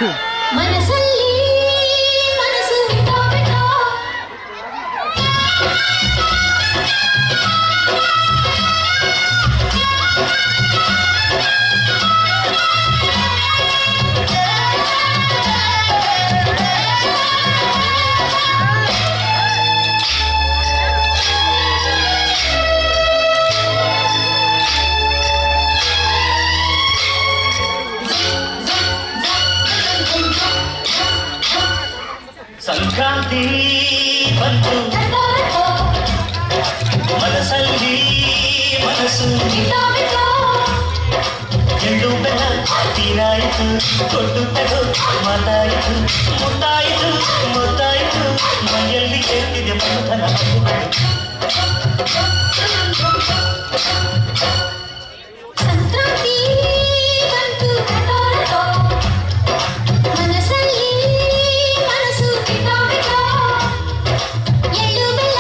ಮನಸ್ಸಲ್ಲಿ ಮನಸ್ಸು ಬಿಟ್ಟೋಬಿಟ್ಟು ಸಂಕ್ರಾಂತಿ ಬಂತು ಮನಸ್ಸಲ್ಲಿ ಮನಸ್ಸು ಎಳ್ಳು ಬೆಲ್ಲ ತೀರಾಯಿತು ಕೊಟ್ಟು ತಗೋ ಮಾತಾಯಿತು ಮುತ್ತಾಯಿತು ಮುತ್ತಾಯಿತು ಮೈಯಲ್ಲಿ ಕೇಳ್ತಿದೆ ಮನಧನ ಸಂಕ್ರಾಂತಿ ಬಂತು ಮನಸ್ಸಲ್ಲಿ ಮನಸ್ಸು ಬಿಟ್ಟೋಬಿಟ್ಟು ಎಳ್ಳು ಬೆಲ್ಲ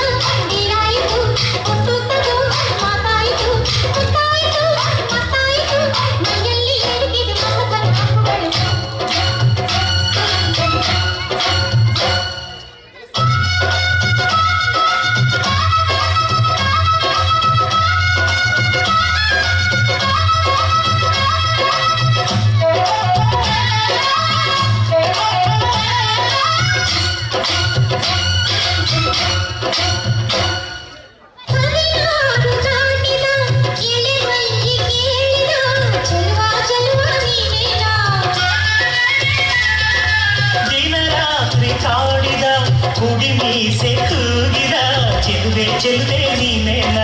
ತೀರಾಯಿತು ಕೊಟ್ಟು ತಗೋ ಮಾತಾಯಿತು ಮುತ್ತಾಯಿತು ಮತ್ತಾಯಿತು ಮೈಯಲ್ಲಿ ಏಳುತ್ತಿದೆ ಮನಧನ ಹುಡಿ ಮೀಸೆ ಕೂಗಿದ ಚೆಲುವೆ ಚೆಲುವೆ ನೀನೇನ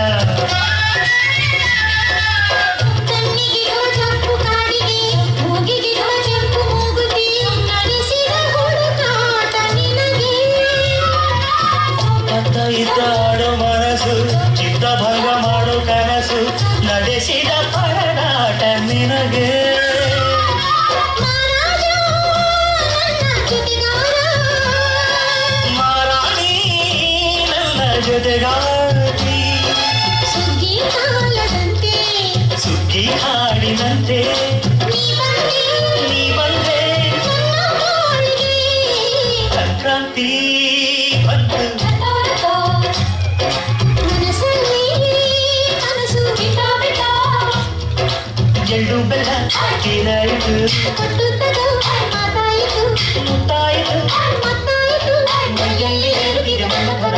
ಕಣ್ಣಿಗಿರುವ ಚಂಪು ಕಾಡಿಗೆ ಮೂಗಿಗಿರುವ ಚಂಪು ಮೂಗುತಿ ನಡೆಸಿದ ಹುಡುಕಾಟ ನಿನಗೆ ಅತ್ತ ಇತ್ತ ಆಡೋ ಮನಸ್ಸು ಚಿತ್ತ ಭಂಗ ಮಾಡೋ ಕನಸು ನಡೆಸಿದ ಪರದಾಟ ನಿನಗೆ ಜೊತೆಗಾತಿ ಸುಗ್ಗಿ ಕಾಲದಂತೆ ಸುಗ್ಗಿ ಹಾಡಿನಂತೆ ನೀ ಬಂದೆ ಸಂಕ್ರಾಂತಿ ಬಂತು ಮನಸ್ಸಲ್ಲಿ ಮನಸ್ಸು ಬಿಟ್ಟೋಬಿಟ್ಟು ಎಳ್ಳು ಬೆಲ್ಲ ತೀರಾಯಿತು ಕೊಟ್ಟು ತಗೋ ಮಾತಾಯಿತು ಮುತ್ತಾಯಿತು ಮತ್ತಾಯಿತು ಮೈಯಲ್ಲಿ ಏಳುತ್ತಿದೆ ಮನಧನ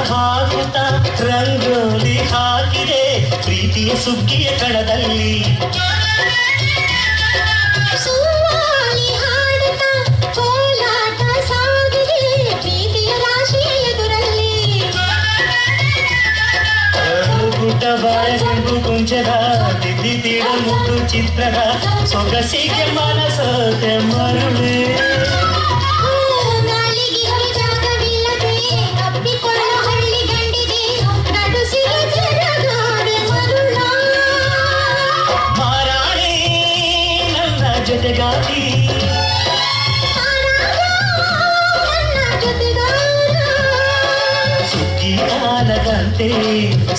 ಹಾಕುತ್ತಾ ರಂಗೋಲಿ ಹಾಕಿದೆ ಪ್ರೀತಿಯ ಸುಗ್ಗಿಯ ಕಣದಲ್ಲಿ ಸುವಾಲಿ ಹಾಡುತ್ತಾ ಕೋಲಾಟ ಸಾಗಿದೆ ಪ್ರೀತಿಯ ರಾಶಿಯ ಎದುರಲ್ಲಿ ಗುಡ್ಡ ಬಾಯ ಗಂಡು ಕುಂಚದ ತಿದ್ದಿ ತೀಡ ಮುಟ್ಟು ಚಿತ್ರದ ಸೊಗಸಿಗೆ ಮನಸೋತೆ ಮರುಳೆ ಜೊತೆಗಾತಿ ಸುಗ್ಗಿ ಕಾಲದಂತೆ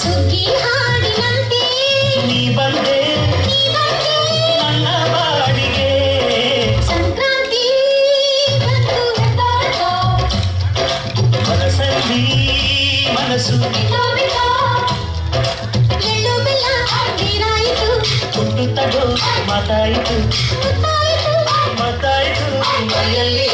ಸುಗ್ಗಿ ಹಾಡಿನಂತೆ ನೀ ಬಂದೆ ನನ್ನ ಬಾಡಿಗೆ ಸಂಕ್ರಾಂತಿ ಬಂತು ಮನಸ್ಸಲ್ಲಿ ಮನಸ್ಸು ಎಳ್ಳು ಬೆಲ್ಲ ತೀರಾಯಿತು ಕೊಟ್ಟು ತಗೋ ಮಾತಾಯಿತು ಮತ್ತಾಯಿತು ಮೈಯಲ್ಲಿ